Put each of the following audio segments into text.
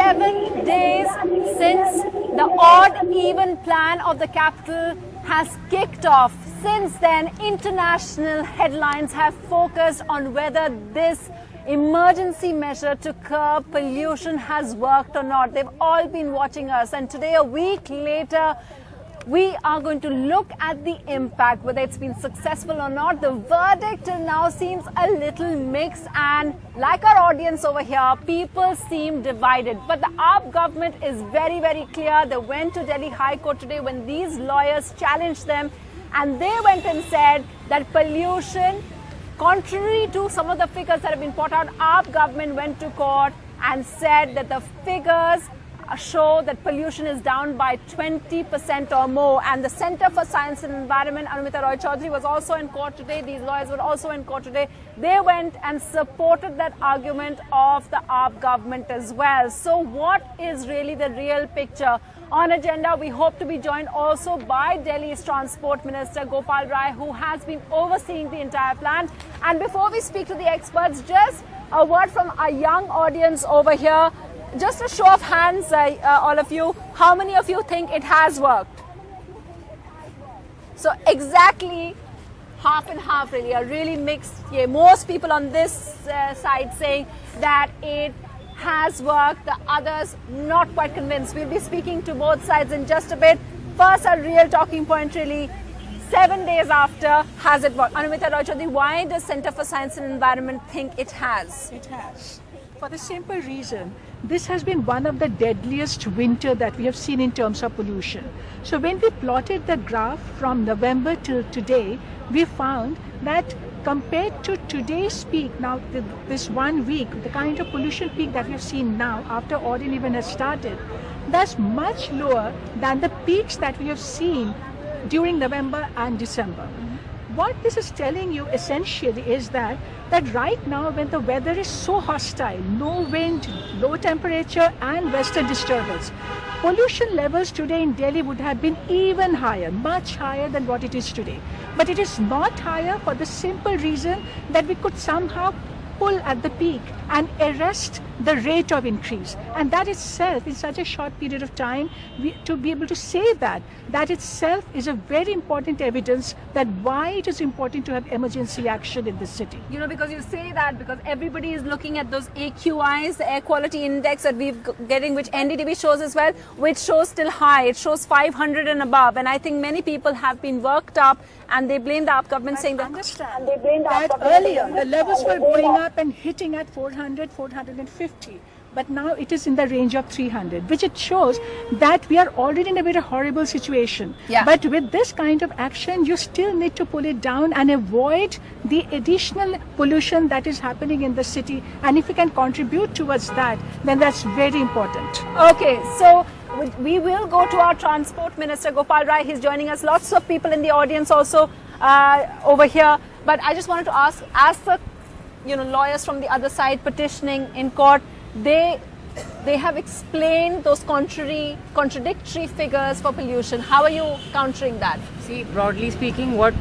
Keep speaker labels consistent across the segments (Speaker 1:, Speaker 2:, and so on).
Speaker 1: 7 days since the odd-even plan of the capital has kicked off. Since then, international headlines have focused on whether this emergency measure to curb pollution has worked or not. They've all been watching us, and today, a week later, we are going to look at the impact, whether it's been successful or not. The verdict till now seems a little mixed, and like our audience over here, people seem divided. But the AAP government is very, very clear. They went to Delhi High Court today when these lawyers challenged them, and they went and said that pollution, contrary to some of the figures that have been put out, AAP government went to court and said that the figures show that pollution is down by 20% or more. And the Center for Science and Environment, Anumita Roy Chaudhary, was also in court today. These lawyers were also in court today. They went and supported that argument of the AAP government as well. So what is really the real picture? On agenda, we hope to be joined also by Delhi's Transport Minister Gopal Rai, who has been overseeing the entire plan. And before we speak to the experts, just a word from our young audience over here. Just a show of hands, all of you, how many of you think it has worked? So exactly half and half, really, a really mixed. Yeah, most people on this side saying that it has worked, the others not quite convinced. We'll be speaking to both sides in just a bit. First, a real talking point, really. 7 days after, has it worked? Anumita Roy Chaudhary, why does Center for Science and Environment think it has?
Speaker 2: It has. For the simple reason, this has been one of the deadliest winter that we have seen in terms of pollution. So when we plotted the graph from November till today, we found that compared to today's peak, now this 1 week, the kind of pollution peak that we have seen now after odd and even has started, that's much lower than the peaks that we have seen during November and December. What this is telling you essentially is that right now when the weather is so hostile, no wind, low temperature and western disturbance, pollution levels today in Delhi would have been even higher, much higher than what it is today. But it is not higher for the simple reason that we could somehow pull at the peak and arrest the rate of increase. And that itself, in such a short period of time, to be able to say that itself is a very important evidence that why it is important to have emergency action in this city.
Speaker 1: You know, because you say that because everybody is looking at those AQIs, the air quality index that we're getting, which NDTV shows as well, which shows still high. It shows 500 and above. And I think many people have been worked up and they blame the AAP government, saying that
Speaker 2: earlier the levels were going up and hitting at 400, 450. But now it is in the range of 300, which it shows that we are already in a very horrible situation.
Speaker 1: Yeah.
Speaker 2: But with this kind of action, you still need to pull it down and avoid the additional pollution that is happening in the city. And if we can contribute towards that, then that's very important.
Speaker 1: Okay, so we will go to our Transport Minister Gopal Rai. He's joining us. Lots of people in the audience also over here. But I just wanted to ask, as the lawyers from the other side petitioning in court, they have explained those contradictory figures for pollution. How are you countering that?
Speaker 3: See, broadly speaking, what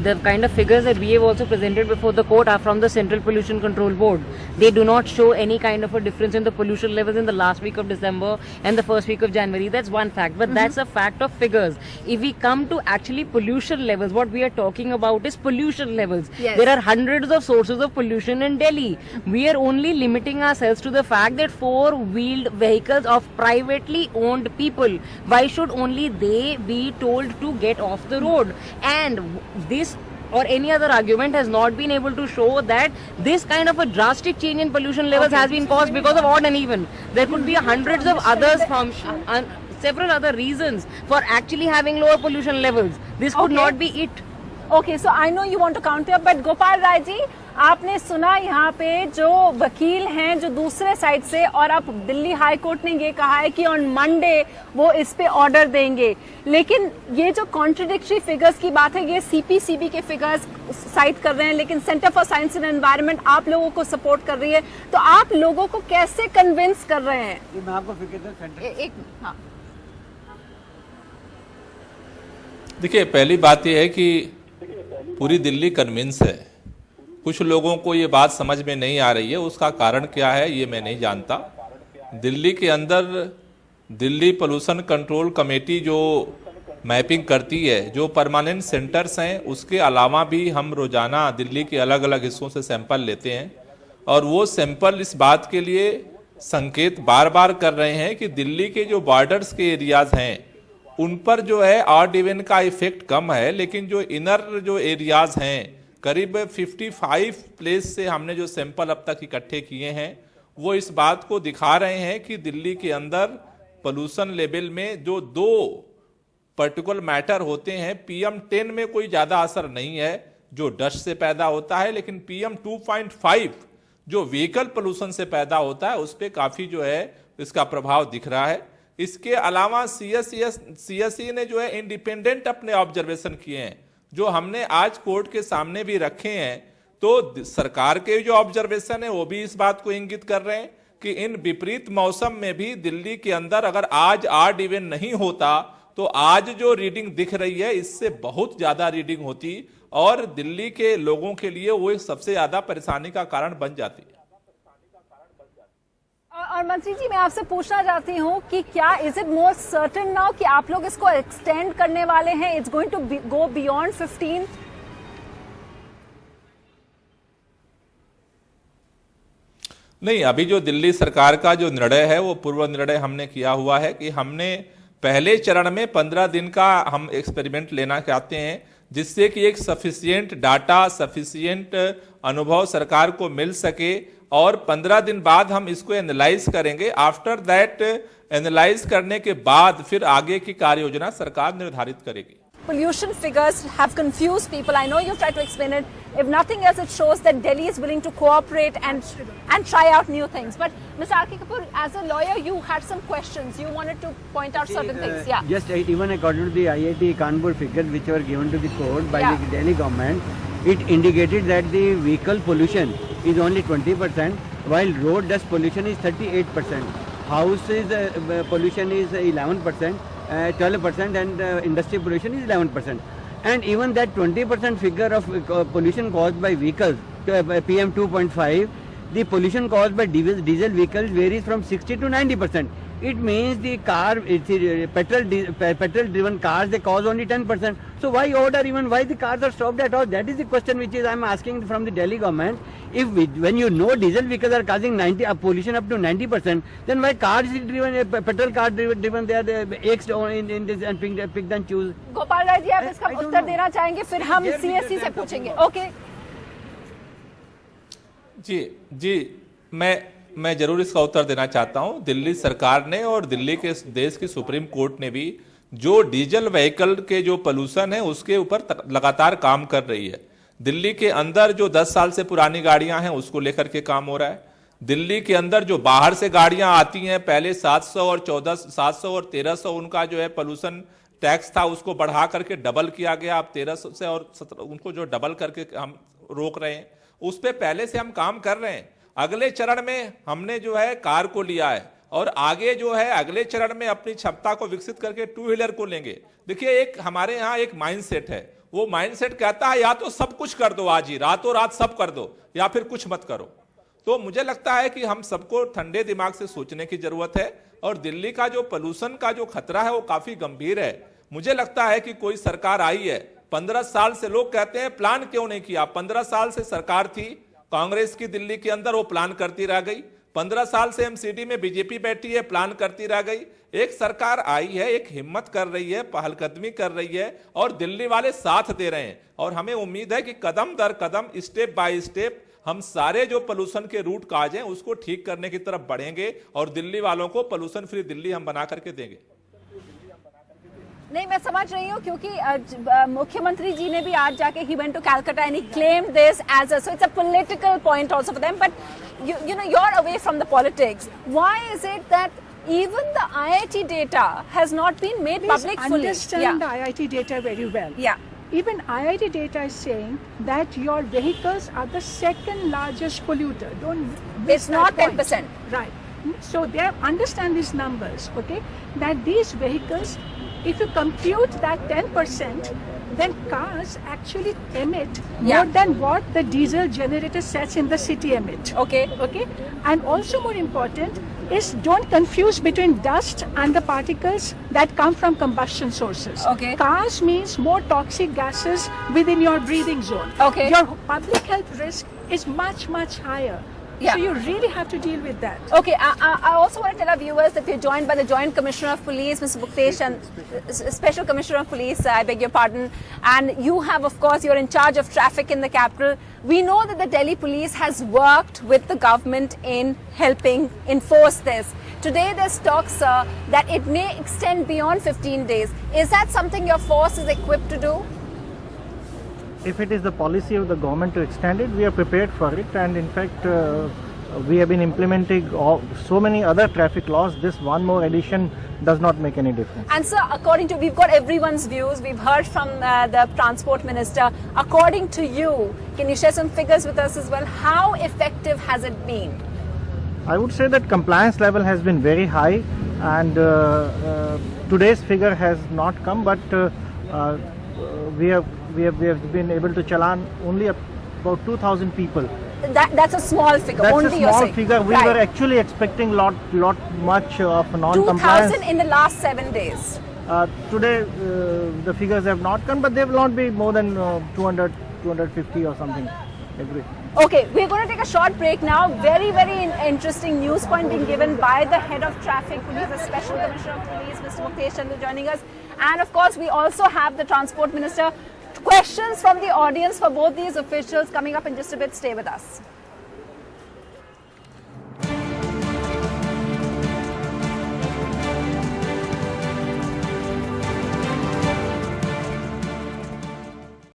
Speaker 3: the kind of figures that we have also presented before the court are from the Central Pollution Control Board. They do not show any kind of a difference in the pollution levels in the last week of December and the first week of January. That's one fact, but that's a fact of figures. If we come to actually pollution levels, what we are talking about is pollution levels.
Speaker 1: Yes.
Speaker 3: There are hundreds of sources of pollution in Delhi. We are only limiting ourselves to the fact that four-wheeled vehicles of privately owned people, why should only they be told to get off the road? And this or any other argument has not been able to show that this kind of a drastic change in pollution levels has been caused because of odd and even. There could be hundreds of others from several other reasons for actually having lower pollution levels. This could not be it.
Speaker 1: Okay, so I know you want to counter, but Gopal Rai ji, आपने सुना यहाँ पे जो वकील हैं जो दूसरे side से, और अब दिल्ली हाई कोर्ट ने ये कहा है कि ऑन मंडे वो इस पे ऑर्डर देंगे, लेकिन ये जो कॉन्ट्रडिक्टरी फिगर्स की बात है ये सीपीसीबी के फिगर्स साइट कर रहे हैं, लेकिन centre for science and environment आप लोगों को सपोर्ट कर रही है, तो आप लोगों को कैसे कन्विंस कर रहे हैं?
Speaker 4: मैं आपको फिगर
Speaker 1: हाँ,
Speaker 5: देखिए, पहली बात यह है कि पूरी दिल्ली कन्विंस है। कुछ लोगों को ये बात समझ में नहीं आ रही है, उसका कारण क्या है ये मैं नहीं जानता, दिल्ली के अंदर दिल्ली पोल्यूशन कंट्रोल कमेटी जो मैपिंग करती है, जो परमानेंट सेंटर्स हैं, उसके अलावा भी हम रोजाना दिल्ली के अलग अलग हिस्सों से सैंपल लेते हैं और वो सैंपल इस बात के लिए संकेत बार बार कर रहे हैं कि दिल्ली के जो बॉर्डर्स के एरियाज हैं उन पर जो है ऑड इवन का इफेक्ट कम है, लेकिन जो इनर जो एरियाज हैं, करीब 55 प्लेस से हमने जो सैंपल अब तक इकट्ठे किए हैं, वो इस बात को दिखा रहे हैं कि दिल्ली के अंदर पोल्यूशन लेवल में जो 2 पर्टिकुलर मैटर होते हैं, PM10 में कोई ज्यादा असर नहीं है जो डस्ट से पैदा होता है, लेकिन PM2.5 जो व्हीकल पोल्यूशन से पैदा होता है उस पर काफी जो है इसका प्रभाव दिख रहा है। इसके अलावा CSE ने जो है इंडिपेंडेंट अपने ऑब्जर्वेशन किए हैं, जो हमने आज कोर्ट के सामने भी रखे हैं। तो सरकार के जो ऑब्जर्वेशन है वो भी इस बात को इंगित कर रहे हैं कि इन विपरीत मौसम में भी दिल्ली के अंदर अगर आज ऑड इवन नहीं होता तो आज जो रीडिंग दिख रही है इससे बहुत ज्यादा रीडिंग होती और दिल्ली के लोगों के लिए वो एक सबसे ज्यादा परेशानी का कारण बन जाती।
Speaker 1: और मंत्री जी, मैं आपसे पूछना चाहती हूँ कि क्या is it more certain now कि आप लोग इसको एक्सटेंड करने वाले हैं? It's going to go beyond 15?
Speaker 5: नहीं, अभी जो दिल्ली सरकार का जो निर्णय है वो पूर्व निर्णय हमने किया हुआ है कि हमने पहले चरण में 15 दिन का हम एक्सपेरिमेंट लेना चाहते हैं, जिससे कि एक सफिशिएंट डाटा, सफिशिएंट अनुभव सरकार को मिल सके और 15 दिन बाद हम इसको एनालाइज करेंगे। आफ्टर दैट एनालाइज करने के बाद फिर आगे की कार्य योजना सरकार निर्धारित करेगी।
Speaker 1: Pollution figures have confused people. I know you've tried to explain it. If nothing else, it shows that Delhi is willing to cooperate and try out new things. But Mr. R.K. Kapoor, as a lawyer, you had some questions. You wanted to point out certain things. Yeah.
Speaker 4: Just even according to the IIT Kanpur figures which were given to the court by the Delhi government, it indicated that the vehicle pollution is only 20%, while road dust pollution is 38%. Houses pollution is 11%. 12% and industrial pollution is 11%, and even that 20% figure of pollution caused by vehicles, PM 2.5, the pollution caused by diesel vehicles varies from 60 to 90%. It means the car, petrol driven cars, they cause only 10%. So why order even why the cars are stopped at all? That is the question which is I am asking from the Delhi government. If when you know diesel vehicles are causing pollution up to 90%, then why cars driven, petrol car driven, they are X in this and pick and choose.
Speaker 1: Gopal Rai ji, आप इसका उत्तर देना चाहेंगे, फिर हम CSE से पूछेंगे। Okay
Speaker 5: जी, मैं जरूर इसका उत्तर देना चाहता हूं। दिल्ली सरकार ने और दिल्ली के देश की सुप्रीम कोर्ट ने भी जो डीजल व्हीकल के जो पोल्यूशन है उसके ऊपर लगातार काम कर रही है। दिल्ली के अंदर जो 10 साल से पुरानी गाड़ियां हैं उसको लेकर के काम हो रहा है। दिल्ली के अंदर जो बाहर से गाड़ियां आती हैं, पहले 700 और 1300 उनका जो है पोल्यूशन टैक्स था, उसको बढ़ा करके डबल किया गया। अब 1300 से और 17 उनको जो डबल करके हम रोक रहे हैं, उस पर पहले से हम काम कर रहे हैं। अगले चरण में हमने जो है कार को लिया है और आगे जो है अगले चरण में अपनी क्षमता को विकसित करके 2 व्हीलर को लेंगे। देखिए, एक हमारे यहाँ एक माइंडसेट है, वो माइंडसेट कहता है या तो सब कुछ कर दो आज ही, रातों रात सब कर दो, या फिर कुछ मत करो। तो मुझे लगता है कि हम सबको ठंडे दिमाग से सोचने की जरूरत है और दिल्ली का जो पोल्यूशन का जो खतरा है वो काफी गंभीर है। मुझे लगता है कि कोई सरकार आई है, 15 साल से लोग कहते हैं प्लान क्यों नहीं किया। 15 साल से सरकार थी कांग्रेस की दिल्ली के अंदर, वो प्लान करती रह गई। 15 साल से MCD में बीजेपी बैठी है, प्लान करती रह गई। एक सरकार आई है, एक हिम्मत कर रही है, पहलकदमी कर रही है और दिल्ली वाले साथ दे रहे हैं और हमें उम्मीद है कि कदम दर कदम, स्टेप बाय स्टेप हम सारे जो पोल्यूशन के रूट काज हैं उसको ठीक करने की तरफ बढ़ेंगे और दिल्ली वालों को पोल्यूशन फ्री दिल्ली हम बना करके देंगे।
Speaker 1: नहीं, मैं समझ रही हूँ क्योंकि मुख्यमंत्री जी ने भी आज जाके he went to Calcutta and he claimed this as a, so it's a political point also for them, but you know, you're away from the politics. Why is it that even the IIT data has not been made public fully?
Speaker 2: Understand the IIT data very well.
Speaker 1: Yeah.
Speaker 2: Even IIT data is saying that your vehicles are the second largest polluter. Don't miss
Speaker 1: It's not
Speaker 2: that point.
Speaker 1: 10%.
Speaker 2: Right. So they understand these numbers, okay? That these vehicles if you compute that 10%, then cars actually emit
Speaker 1: Yeah.
Speaker 2: more than what the diesel generator sets in the city emit.
Speaker 1: Okay.
Speaker 2: Okay, and also more important is don't confuse between dust and the particles that come from combustion sources.
Speaker 1: Okay.
Speaker 2: Cars means more toxic gases within your breathing zone.
Speaker 1: Okay.
Speaker 2: Your public health risk is much, much higher.
Speaker 1: Yeah.
Speaker 2: So you really have to deal with that.
Speaker 1: Okay, I also want to tell our viewers that we're joined by the Joint Commissioner of Police, Mr. Muktesh, and Special Commissioner of Police, I beg your pardon. And you have, of course, you're in charge of traffic in the capital. We know that the Delhi police has worked with the government in helping enforce this. Today there's talks that it may extend beyond 15 days. Is that something your force is equipped to do?
Speaker 6: If it is the policy of the government to extend it, we are prepared for it, and in fact we have been implementing so many other traffic laws. This one more addition does not make any difference.
Speaker 1: And sir, according to, we've got everyone's views, we've heard from the Transport Minister. According to you, can you share some figures with us as well? How effective has it been?
Speaker 6: I would say that compliance level has been very high, and today's figure has not come, but we have been able to challan only about 2,000 people.
Speaker 1: That's a small figure.
Speaker 6: That's
Speaker 1: only
Speaker 6: a
Speaker 1: you're
Speaker 6: small
Speaker 1: saying.
Speaker 6: figure. We
Speaker 1: Right.
Speaker 6: were actually expecting lot much of non-compliance.
Speaker 1: 2,000 in the last 7 days.
Speaker 6: Today the figures have not come, but they will not be more than 200, 250 or something. Agree.
Speaker 1: Okay, we're going to take a short break now. Very, very interesting news point being given by the head of traffic police, the Special Commissioner of Police, Mr. Muktesh Chander, joining us. And of course, we also have the Transport Minister. Questions from the audience for both these officials coming up in just a bit. Stay with us.